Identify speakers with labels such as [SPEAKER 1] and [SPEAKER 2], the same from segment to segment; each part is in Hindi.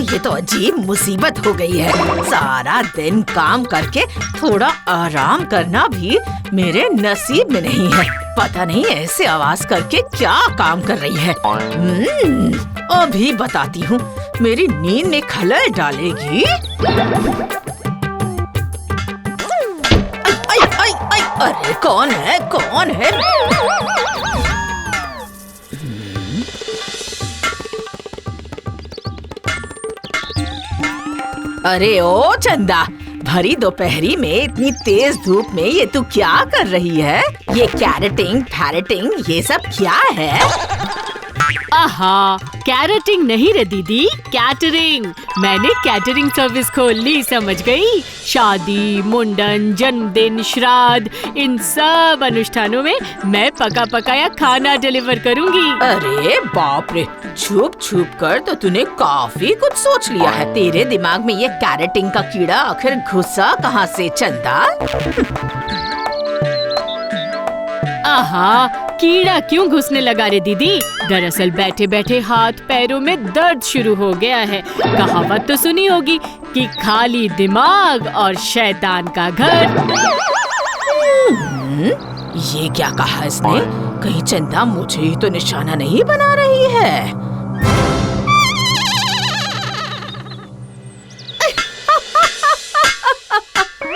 [SPEAKER 1] ये तो अजीब मुसीबत हो गई है। सारा दिन काम करके थोड़ा आराम करना भी मेरे नसीब में नहीं है। पता नहीं ऐसे आवाज करके क्या काम कर रही है। अभी बताती हूँ, मेरी नींद में खलल डालेगी। आई, आई, आई, अरे कौन है, कौन है? अरे ओ चंदा, भरी दोपहरी में इतनी तेज धूप में ये तू क्या कर रही है? ये कैरेटिंग फैरेटिंग ये सब क्या है?
[SPEAKER 2] आहा, कैरेटिंग नहीं रे दीदी, कैटरिंग। मैंने कैटरिंग सर्विस खोल ली, समझ गई? शादी, मुंडन, जन्मदिन, श्राद्ध, इन सब अनुष्ठानों में मैं पका पकाया खाना डिलीवर करूंगी।
[SPEAKER 1] अरे बाप रे, छुप छुप कर तो तूने काफी कुछ सोच लिया है। तेरे दिमाग में ये कैरेटिंग का कीड़ा आखिर घुसा कहाँ से चंदा?
[SPEAKER 2] आहा, कीड़ा क्यों घुसने लगा रे दीदी? दरअसल बैठे बैठे हाथ पैरों में दर्द शुरू हो गया है। कहावत तो सुनी होगी कि खाली दिमाग और शैतान का घर।
[SPEAKER 1] ये क्या कहा इसने? कहीं चंदा मुझे ही तो निशाना नहीं बना रही है?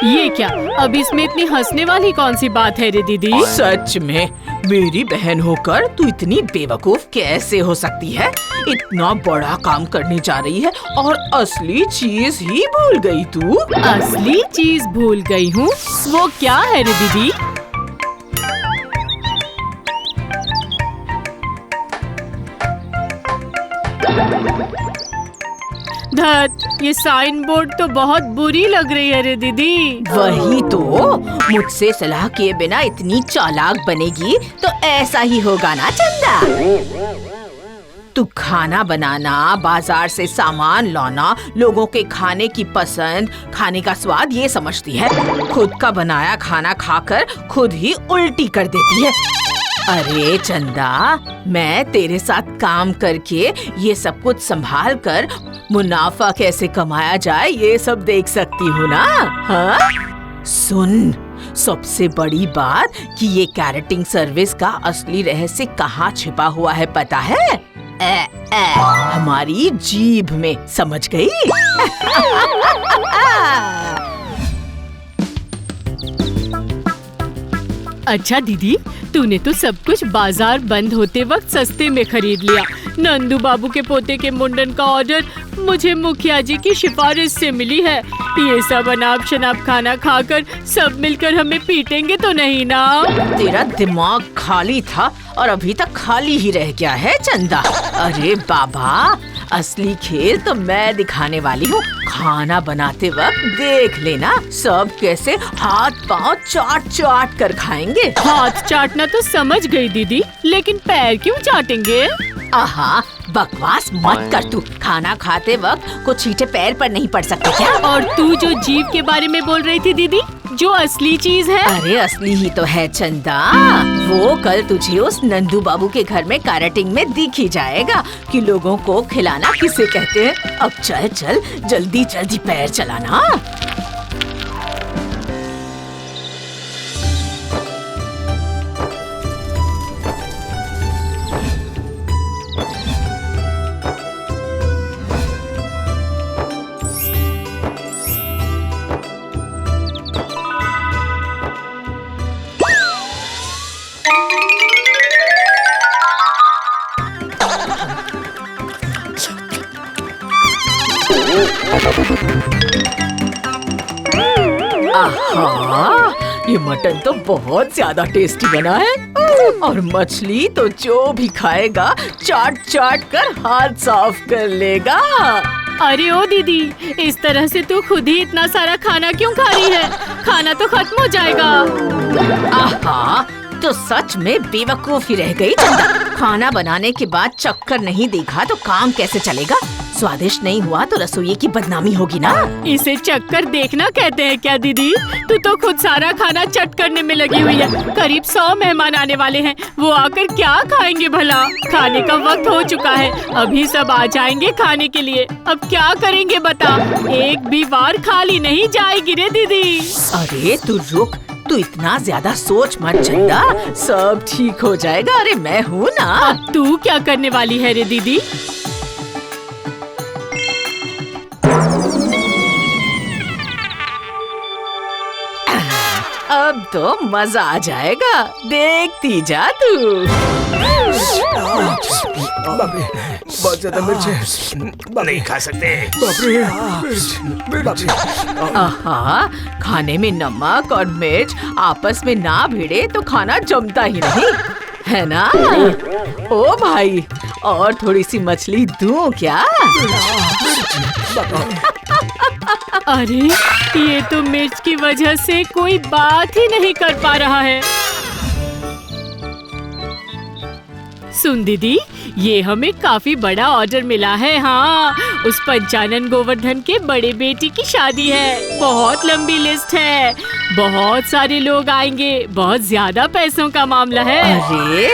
[SPEAKER 2] ये क्या? अब इसमें इतनी हंसने वाली कौन सी बात है रे दीदी?
[SPEAKER 1] सच में मेरी बहन होकर तू इतनी बेवकूफ कैसे हो सकती है? इतना बड़ा काम करने जा रही है और असली चीज ही भूल गई तू।
[SPEAKER 2] असली चीज भूल गई हूँ? वो क्या है रे दीदी? धत, ये साइन बोर्ड तो बहुत बुरी लग रही है रे दीदी।
[SPEAKER 1] वही तो, मुझसे सलाह किए बिना इतनी चालाक बनेगी तो ऐसा ही होगा ना चंदा। तू खाना बनाना, बाजार से सामान लाना, लोगों के खाने की पसंद, खाने का स्वाद ये समझती है। खुद का बनाया खाना खाकर खुद ही उल्टी कर देती है। अरे चंदा, मैं तेरे साथ काम करके ये सब कुछ संभाल कर मुनाफा कैसे कमाया जाए ये सब देख सकती हूँ ना? हाँ? सुन, सबसे बड़ी बात कि ये कैरेटिंग सर्विस का असली रहस्य कहाँ छिपा हुआ है पता है? हमारी जीभ में, समझ गई?
[SPEAKER 2] अच्छा दीदी, तूने तो सब कुछ बाजार बंद होते वक्त सस्ते में खरीद लिया। नंदू बाबू के पोते के मुंडन का ऑर्डर मुझे मुखिया जी की सिफारिश से मिली है। ये सब अनाप शनाप खाना खाकर सब मिलकर हमें पीटेंगे तो नहीं ना?
[SPEAKER 1] तेरा दिमाग खाली था और अभी तक खाली ही रह गया है चंदा। अरे बाबा, असली खेल तो मैं दिखाने वाली हूँ। खाना बनाते वक्त देख लेना सब कैसे हाथ पाँव चाट चाट कर खाएंगे।
[SPEAKER 2] हाथ चाटना तो समझ गई दीदी, लेकिन पैर क्यों चाटेंगे?
[SPEAKER 1] आहा, बकवास मत कर तू। खाना खाते वक्त कुछ छींटे पैर पर नहीं पड़ सकते क्या?
[SPEAKER 2] और तू जो जीभ के बारे में बोल रही थी दीदी, जो असली चीज है?
[SPEAKER 1] अरे असली ही तो है चंदा। वो कल तुझे उस नंदू बाबू के घर में कैरेटिंग में दिख ही जाएगा कि लोगों को खिलाना किसे कहते हैं। अब चल चल, जल्दी जल्दी पैर चलाना। आहा, ये मटन तो बहुत ज्यादा टेस्टी बना है और मछली तो जो भी खाएगा चाट चाट कर हाथ साफ कर लेगा।
[SPEAKER 2] अरे ओ दीदी, इस तरह से तू खुद ही इतना सारा खाना क्यों खा रही है? खाना तो खत्म हो जाएगा।
[SPEAKER 1] आहा, तो सच में बेवकूफ ही रह गई चंदा। खाना बनाने के बाद चक्कर नहीं देखा तो काम कैसे चलेगा? स्वादिष्ट नहीं हुआ तो रसोई की बदनामी होगी ना।
[SPEAKER 2] इसे चक्कर देखना कहते हैं क्या दीदी? तू तो खुद सारा खाना चट करने में लगी हुई है। करीब 100 मेहमान आने वाले हैं, वो आकर क्या खाएंगे भला? खाने का वक्त हो चुका है, अभी सब आ जाएंगे खाने के लिए। अब क्या करेंगे बता? एक भी बार खाली नहीं जाएगी रे दीदी।
[SPEAKER 1] अरे तू रुक, तू इतना ज्यादा सोच मत चंदा, सब ठीक हो जाएगा। अरे मैं हूँ ना।
[SPEAKER 2] अब तू क्या करने वाली है रे दीदी?
[SPEAKER 1] अब तो मजा आ जाएगा, देखती जा तू।
[SPEAKER 3] बहुत ज्यादा मिर्च है, नहीं खा सकते।
[SPEAKER 1] आहा, खाने में नमक और मिर्च आपस में ना भिड़े तो खाना जमता ही नहीं, है ना? ओ भाई, और थोड़ी सी मछली दूं क्या?
[SPEAKER 2] अरे ये तो मिर्च की वजह से कोई बात ही नहीं कर पा रहा है। सुन दीदी, ये हमें काफी बड़ा ऑर्डर मिला है। हाँ, उस पंचानन गोवर्धन के बड़े बेटी की शादी है। बहुत लंबी लिस्ट है, बहुत सारे लोग आएंगे, बहुत ज्यादा पैसों का मामला है।
[SPEAKER 1] अरे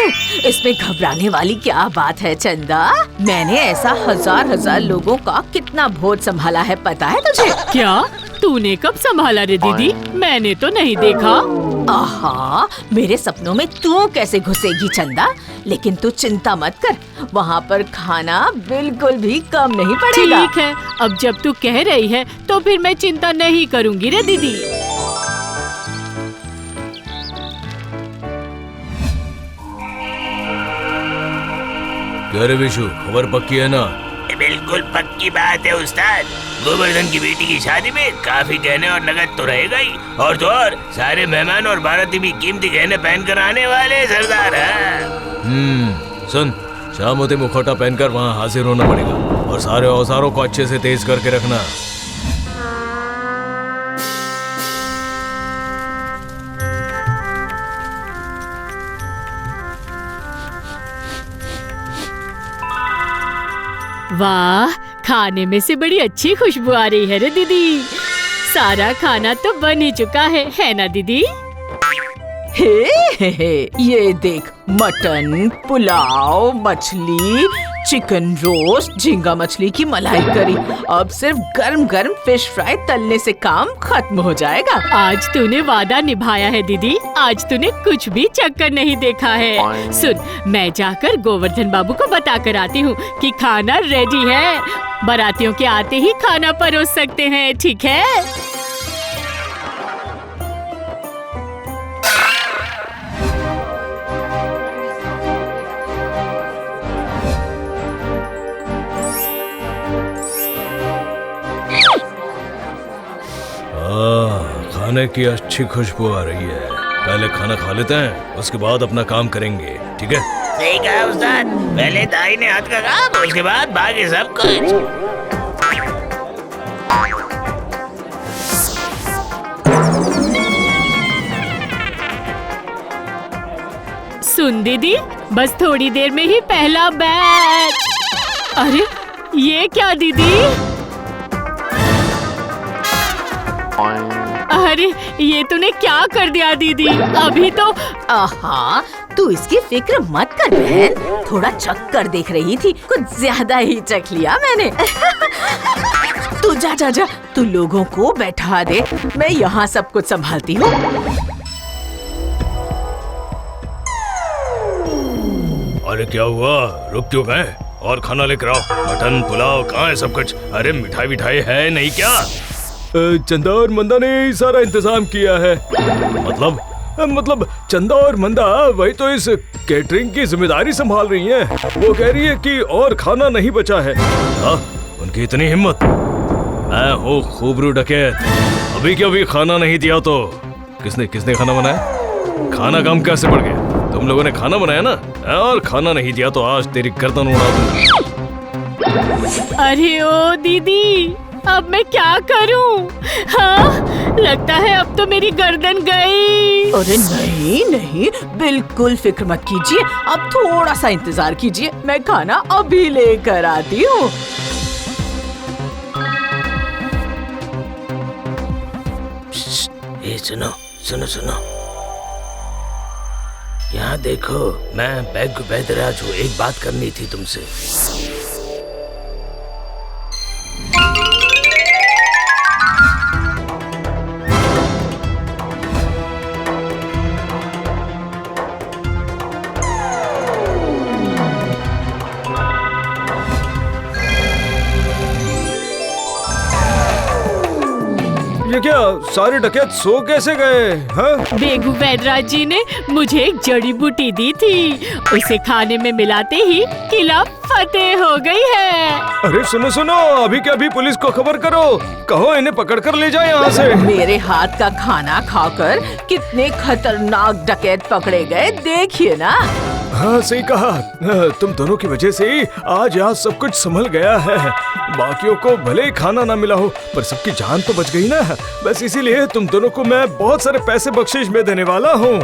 [SPEAKER 1] इसमें घबराने वाली क्या बात है चंदा? मैंने ऐसा हजार लोगों का कितना भोज संभाला है, पता है तुझे?
[SPEAKER 2] क्या तूने कब संभाला रे दीदी? मैंने तो नहीं देखा।
[SPEAKER 1] आहा, मेरे सपनों में तू कैसे घुसेगी चंदा? लेकिन तू चिंता मत कर, वहाँ पर खाना बिल्कुल भी कम नहीं पड़ेगा।
[SPEAKER 2] ठीक है, अब जब तू कह रही है तो फिर मैं चिंता नहीं करूँगी रे दीदी।
[SPEAKER 3] क्या रे विशु, खबर पक्की है ना?
[SPEAKER 4] बिल्कुल पक्की बात है उस्ताद। गोवर्धन की बेटी की शादी में काफी गहने और नगद तो रहेगा ही, और तो और सारे मेहमान और बाराती भी कीमती गहने पहन कर आने वाले सरदार हैं।
[SPEAKER 3] सुन, शाम होते मुखौटा पहनकर वहाँ हाजिर होना पड़ेगा और सारे औजारों को अच्छे से तेज करके रखना।
[SPEAKER 2] वाह, खाने में से बड़ी अच्छी खुशबू आ रही है रे दीदी। सारा खाना तो बन ही चुका है ना दीदी?
[SPEAKER 1] हे, ये देख, मटन, पुलाव, मछली, चिकन रोस्ट, झींगा मछली की मलाई करी। अब सिर्फ गरम गरम फिश फ्राई तलने से काम खत्म हो जाएगा।
[SPEAKER 2] आज तूने वादा निभाया है दीदी, आज तूने कुछ भी चक्कर नहीं देखा है। सुन, मैं जाकर गोवर्धन बाबू को बता कर आती हूँ कि खाना रेडी है। बारातियों के आते ही खाना परोस सकते हैं, ठीक है?
[SPEAKER 3] खाने की अच्छी खुशबू आ रही है। पहले खाना खा लेते हैं, उसके बाद अपना काम करेंगे, ठीक है?
[SPEAKER 4] सही कहा उस्ताद, पहले दाहिने हाथ का काम, उसके बाद बाकी सब कुछ।
[SPEAKER 2] सुन दीदी, बस थोड़ी देर में ही पहला बैच। अरे ये क्या दीदी? अरे ये तूने क्या कर दिया दीदी? अभी तो
[SPEAKER 1] आहा, तू इसकी फिक्र मत कर बहन, थोड़ा चख कर देख रही थी, कुछ ज्यादा ही चख लिया मैंने। तू जा जा जा, तू लोगों को बैठा दे, मैं यहाँ सब कुछ संभालती हूँ।
[SPEAKER 3] अरे क्या हुआ, रुक क्यों गए? और खाना लेकर आओ। मटन पुलाव कहाँ है सब कुछ? अरे मिठाई विठाई है नहीं क्या? चंदा और मंदा ने सारा इंतजाम किया है। मतलब चंदा और मंदा वही तो इस कैटरिंग की जिम्मेदारी संभाल रही हैं। वो कह रही है कि और खाना नहीं बचा है। उनकी इतनी हिम्मत। मैं हूँ खूबरू डकैत, अभी के अभी खाना नहीं दिया तो किसने खाना बनाया? खाना कम कैसे पड़ गया? तुम लोगों ने खाना बनाया ना, और खाना नहीं दिया तो आज तेरी गर्दन उड़ा दूंगा।
[SPEAKER 2] अरे ओ दीदी, अब मैं क्या करूं? हाँ, लगता है अब तो मेरी गर्दन गई।
[SPEAKER 1] अरे नहीं नहीं, बिल्कुल फिक्र मत कीजिए, अब थोड़ा सा इंतजार कीजिए, मैं खाना अभी लेकर आती हूँ।
[SPEAKER 4] ये सुनो सुनो सुनो, यहाँ देखो, मैं बैंक बैदराज हूँ, एक बात करनी थी तुमसे।
[SPEAKER 3] ये क्या, सारे डकैत सो कैसे गए? हाँ?
[SPEAKER 2] बेगू वैदराज जी ने मुझे एक जड़ी बूटी दी थी, उसे खाने में मिलाते ही किला फतेह हो गई है।
[SPEAKER 3] अरे सुनो सुनो, अभी के अभी पुलिस को खबर करो, कहो इन्हें पकड़ कर ले जाए यहाँ से।
[SPEAKER 1] मेरे हाथ का खाना खाकर कितने खतरनाक डकैत पकड़े गए, देखिए ना।
[SPEAKER 3] हाँ सही कहा, तुम दोनों की वजह से ही आज यहाँ सब कुछ संभल गया है। बाकियों को भले ही खाना ना मिला हो, पर सबकी जान तो बच गई ना। बस इसीलिए तुम दोनों को मैं बहुत सारे पैसे बख्शीश में देने वाला हूँ।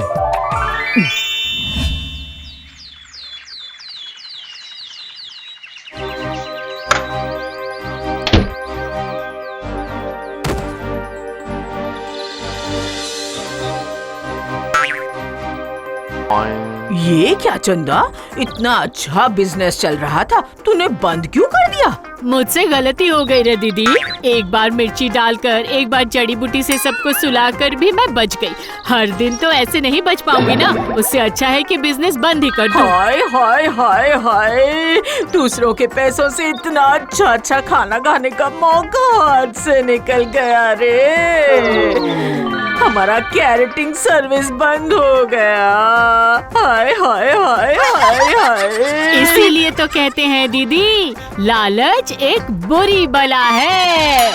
[SPEAKER 1] ये क्या चंदा, इतना अच्छा बिजनेस चल रहा था, तूने बंद क्यों कर दिया?
[SPEAKER 2] मुझसे गलती हो गई रे दीदी, एक बार मिर्ची डालकर, एक बार जड़ी बूटी से सबको सुलाकर भी मैं बच गई। हर दिन तो ऐसे नहीं बच पाऊंगी ना, उससे अच्छा है कि बिजनेस बंद ही कर दूं।
[SPEAKER 1] हाय हाय हाय हाय, दूसरों के पैसों से इतना अच्छा अच्छा खाना खाने का मौका हाथ से निकल गया रे। हमारा कैटरिंग सर्विस बंद हो गया। हाय हाय हाय हाय हाय।
[SPEAKER 2] इसीलिए तो कहते हैं दीदी, लालच एक बुरी बला है।